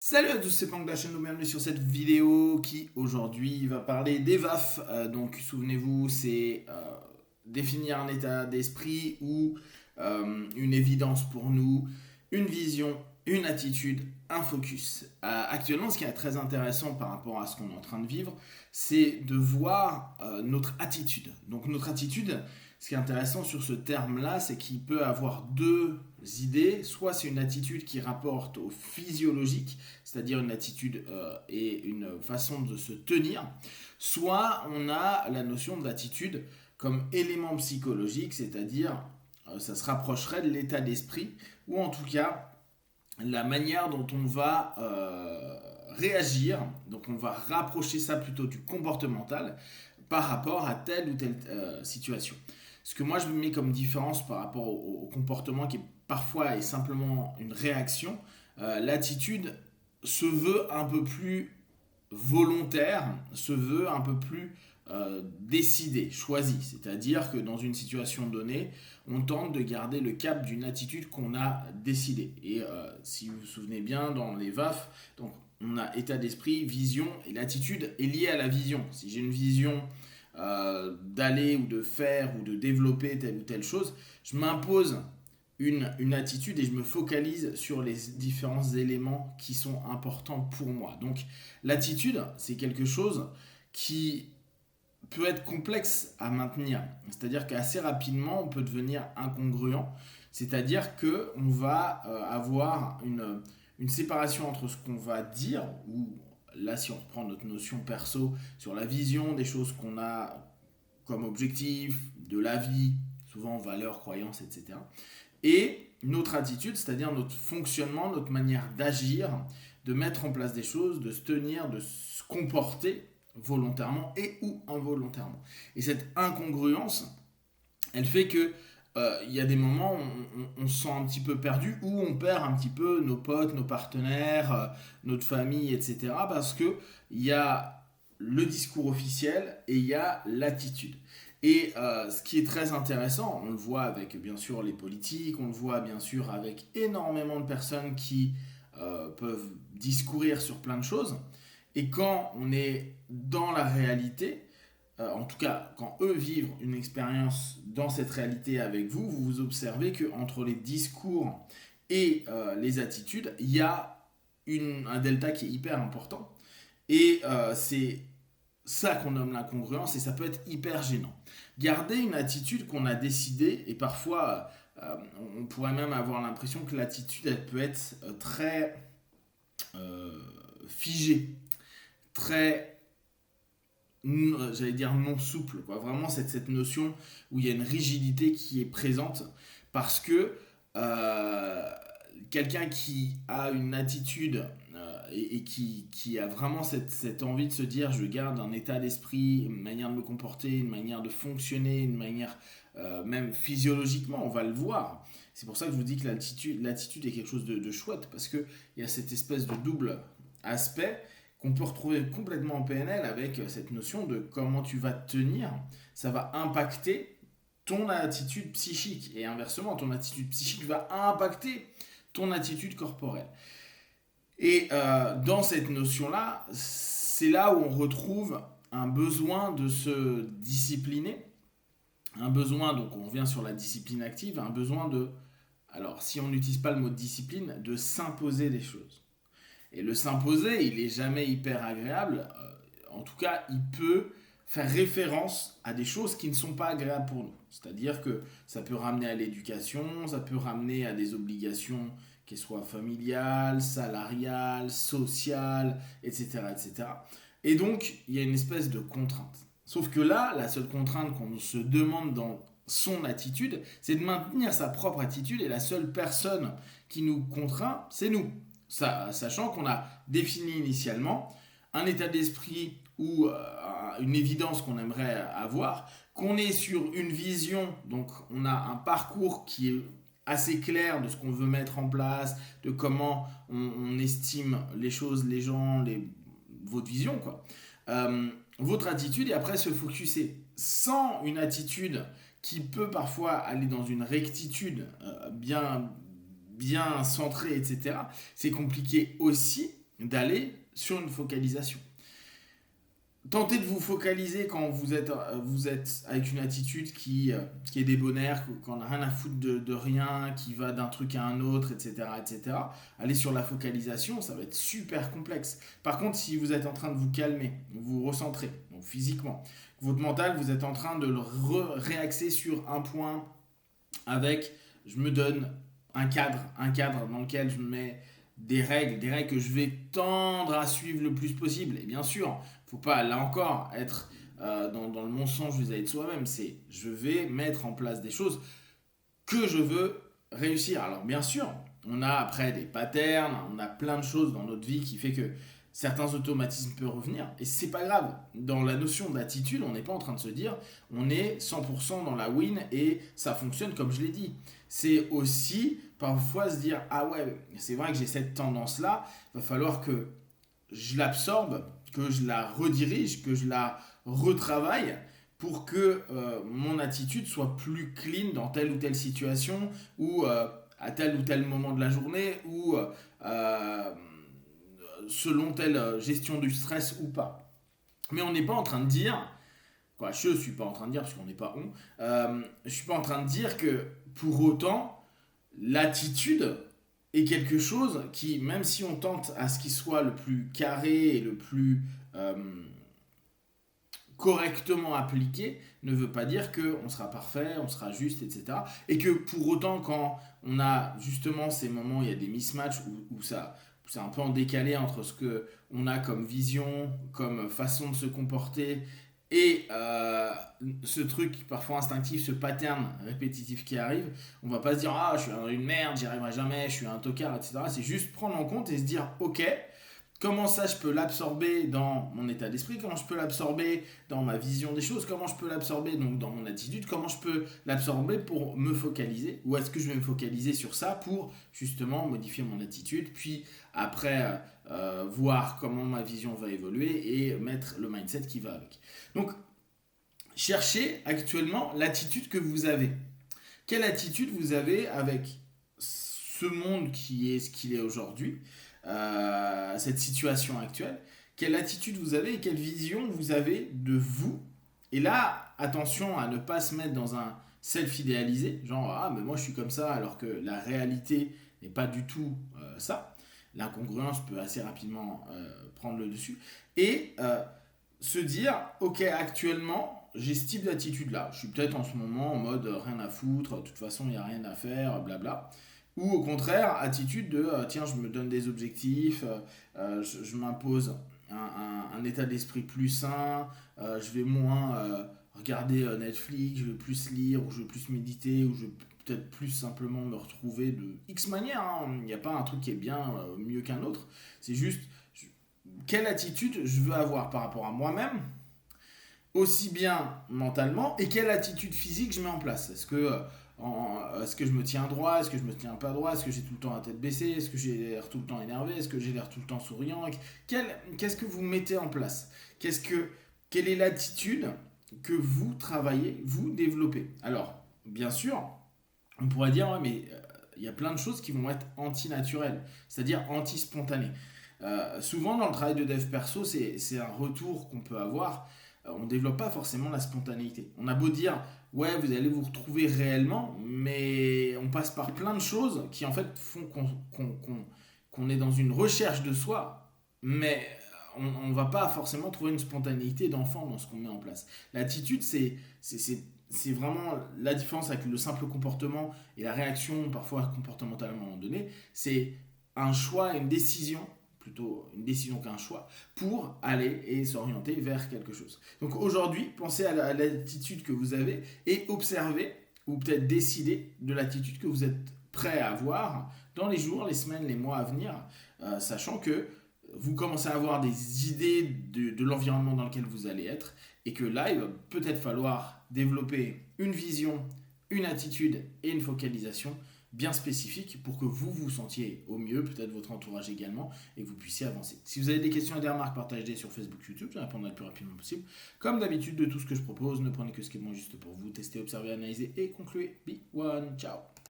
Salut à tous, c'est Pank de la chaîne, bienvenue sur cette vidéo qui aujourd'hui va parler des VAF. Donc souvenez-vous, c'est définir un état d'esprit ou une évidence pour nous, une vision, une attitude, un focus. Actuellement, ce qui est très intéressant par rapport à ce qu'on est en train de vivre, c'est de voir notre attitude. Donc notre attitude, ce qui est intéressant sur ce terme-là, c'est qu'il peut avoir deux idées. Soit c'est une attitude qui rapporte au physiologique, c'est-à-dire une attitude et une façon de se tenir, soit on a la notion de l'attitude comme élément psychologique, c'est-à-dire ça se rapprocherait de l'état d'esprit, ou en tout cas la manière dont on va réagir, donc on va rapprocher ça plutôt du comportemental par rapport à telle ou telle situation. Ce que moi je mets comme différence par rapport au comportement qui est parfois est simplement une réaction, l'attitude se veut un peu plus volontaire, se veut un peu plus décidé, choisi. C'est-à-dire que dans une situation donnée, on tente de garder le cap d'une attitude qu'on a décidée. Et si vous vous souvenez bien, dans les VAF, donc on a état d'esprit, vision, et l'attitude est liée à la vision. Si j'ai une vision d'aller ou de faire ou de développer telle ou telle chose, je m'impose une attitude et je me focalise sur les différents éléments qui sont importants pour moi. Donc l'attitude, c'est quelque chose qui peut être complexe à maintenir. C'est-à-dire qu'assez rapidement, on peut devenir incongruent. C'est-à-dire qu'on va avoir une séparation entre ce qu'on va dire, ou là si on reprend notre notion perso, sur la vision des choses qu'on a comme objectif, de la vie, souvent valeurs, croyances, etc. Et notre attitude, c'est-à-dire notre fonctionnement, notre manière d'agir, de mettre en place des choses, de se tenir, de se comporter volontairement et ou involontairement. Et cette incongruence, elle fait que il y a des moments où on se sent un petit peu perdu, où on perd un petit peu nos potes, nos partenaires, notre famille, etc. Parce que il y a le discours officiel et il y a l'attitude. Et ce qui est très intéressant, on le voit avec bien sûr les politiques, on le voit bien sûr avec énormément de personnes qui peuvent discourir sur plein de choses. Et quand on est dans la réalité, en tout cas quand eux vivent une expérience dans cette réalité avec vous, vous vous observez qu'entre les discours et les attitudes, il y a un delta qui est hyper important. Et c'est ça qu'on nomme l'incongruence et ça peut être hyper gênant. Garder une attitude qu'on a décidée et parfois on pourrait même avoir l'impression que l'attitude elle peut être très figée, très j'allais dire non souple, quoi. Vraiment cette notion où il y a une rigidité qui est présente parce que euh, quelqu'un qui a une attitude et qui a vraiment cette envie de se dire je garde un état d'esprit, une manière de me comporter, une manière de fonctionner, une manière même physiologiquement, on va le voir. C'est pour ça que je vous dis que l'attitude est quelque chose de chouette parce qu'il y a cette espèce de double aspect qu'on peut retrouver complètement en PNL avec cette notion de comment tu vas te tenir. Ça va impacter ton attitude psychique et inversement, ton attitude psychique va impacter ton attitude corporelle. Et dans cette notion-là, c'est là où on retrouve un besoin de se discipliner, un besoin, donc on revient sur la discipline active, un besoin de, alors si on n'utilise pas le mot discipline, de s'imposer des choses. Et le s'imposer, il est jamais hyper agréable. En tout cas, il peut faire référence à des choses qui ne sont pas agréables pour nous. C'est-à-dire que ça peut ramener à l'éducation, ça peut ramener à des obligations qu'elles soient familiales, salariales, sociales, etc., etc. Et donc, il y a une espèce de contrainte. Sauf que là, la seule contrainte qu'on se demande dans son attitude, c'est de maintenir sa propre attitude et la seule personne qui nous contraint, c'est nous. Sachant qu'on a défini initialement un état d'esprit ou une évidence qu'on aimerait avoir, qu'on est sur une vision, donc on a un parcours qui est assez clair de ce qu'on veut mettre en place, de comment on estime les choses, les gens, votre vision, quoi. Votre attitude et après se focuser. Sans une attitude qui peut parfois aller dans une rectitude bien centrée, etc., c'est compliqué aussi d'aller sur une focalisation. Tentez de vous focaliser quand vous êtes avec une attitude qui est débonnaire, qu'on n'a rien à foutre de rien, qui va d'un truc à un autre, etc., etc. Allez sur la focalisation, ça va être super complexe. Par contre, si vous êtes en train de vous calmer, vous recentrer, donc physiquement, votre mental, vous êtes en train de le réaxer sur un point avec, je me donne un cadre dans lequel je me mets des règles que je vais tendre à suivre le plus possible. Et bien sûr, faut pas, là encore, être dans le mensonge vis-à-vis de soi-même. C'est, je vais mettre en place des choses que je veux réussir. Alors bien sûr, on a après des patterns, on a plein de choses dans notre vie qui fait que certains automatismes peuvent revenir. Et c'est pas grave. Dans la notion d'attitude, on n'est pas en train de se dire on est 100% dans la win et ça fonctionne comme je l'ai dit. C'est aussi parfois se dire ah ouais, c'est vrai que j'ai cette tendance-là, il va falloir que je l'absorbe, que je la redirige, que je la retravaille pour que mon attitude soit plus clean dans telle ou telle situation ou à tel ou tel moment de la journée ou selon telle gestion du stress ou pas. Mais on n'est pas en train de dire, quoi, je suis pas en train de dire parce qu'on n'est pas on, je suis pas en train de dire que pour autant l'attitude est quelque chose qui, même si on tente à ce qu'il soit le plus carré et le plus correctement appliqué, ne veut pas dire qu'on sera parfait, on sera juste, etc. Et que pour autant, quand on a justement ces moments, il y a des mismatchs où ça, c'est un peu en décalé entre ce qu'on a comme vision, comme façon de se comporter et ce truc parfois instinctif, ce pattern répétitif qui arrive, on va pas se dire ah je suis une merde, j'y arriverai jamais, je suis un tocard, etc. C'est juste prendre en compte et se dire ok, comment ça je peux l'absorber dans mon état d'esprit, comment je peux l'absorber dans ma vision des choses, comment je peux l'absorber donc dans mon attitude, comment je peux l'absorber pour me focaliser, ou est-ce que je vais me focaliser sur ça pour justement modifier mon attitude, puis après voir comment ma vision va évoluer et mettre le mindset qui va avec. Donc cherchez actuellement l'attitude que vous avez. Quelle attitude vous avez avec ce monde qui est ce qu'il est aujourd'hui, cette situation actuelle, quelle attitude vous avez et quelle vision vous avez de vous. Et là, attention à ne pas se mettre dans un self-idéalisé, genre ah mais moi je suis comme ça alors que la réalité n'est pas du tout ça. L'incongruence peut assez rapidement prendre le dessus. Et se dire ok actuellement j'ai ce type d'attitude là, je suis peut-être en ce moment en mode rien à foutre, de toute façon il n'y a rien à faire, blabla. Ou au contraire, attitude de tiens, je me donne des objectifs, je m'impose un état d'esprit plus sain, je vais moins regarder Netflix, je vais plus lire, ou je vais plus méditer, ou je vais peut-être plus simplement me retrouver de X manière. Il n'y a pas un truc qui est bien mieux qu'un autre. C'est juste quelle attitude je veux avoir par rapport à moi-même, aussi bien mentalement, et quelle attitude physique je mets en place. Est-ce que je me tiens droit? Est-ce que je me tiens pas droit? Est-ce que j'ai tout le temps la tête baissée? Est-ce que j'ai l'air tout le temps énervé? Est-ce que j'ai l'air tout le temps souriant? Qu'est-ce que vous mettez en place? Quelle est l'attitude que vous travaillez, vous développez? Alors, bien sûr, on pourrait dire, ouais, mais il y a plein de choses qui vont être antinaturelles, c'est-à-dire anti-spontanées. Souvent, dans le travail de dev perso, c'est un retour qu'on peut avoir. On ne développe pas forcément la spontanéité. On a beau dire, ouais, vous allez vous retrouver réellement, mais on passe par plein de choses qui en fait font qu'on est dans une recherche de soi, mais on ne va pas forcément trouver une spontanéité d'enfant dans ce qu'on met en place. L'attitude, c'est vraiment la différence avec le simple comportement et la réaction parfois comportementale à un moment donné. C'est un choix, une décision, plutôt une décision qu'un choix, pour aller et s'orienter vers quelque chose. Donc aujourd'hui, pensez à l'attitude que vous avez et observez, ou peut-être décidez de l'attitude que vous êtes prêt à avoir dans les jours, les semaines, les mois à venir, sachant que vous commencez à avoir des idées de l'environnement dans lequel vous allez être, et que là, il va peut-être falloir développer une vision, une attitude et une focalisation bien spécifique pour que vous vous sentiez au mieux, peut-être votre entourage également, et que vous puissiez avancer. Si vous avez des questions et des remarques, partagez-les sur Facebook, YouTube, je répondrai le plus rapidement possible. Comme d'habitude, de tout ce que je propose, ne prenez que ce qui est bon juste pour vous, testez, observez, analysez et concluez. Be one, ciao.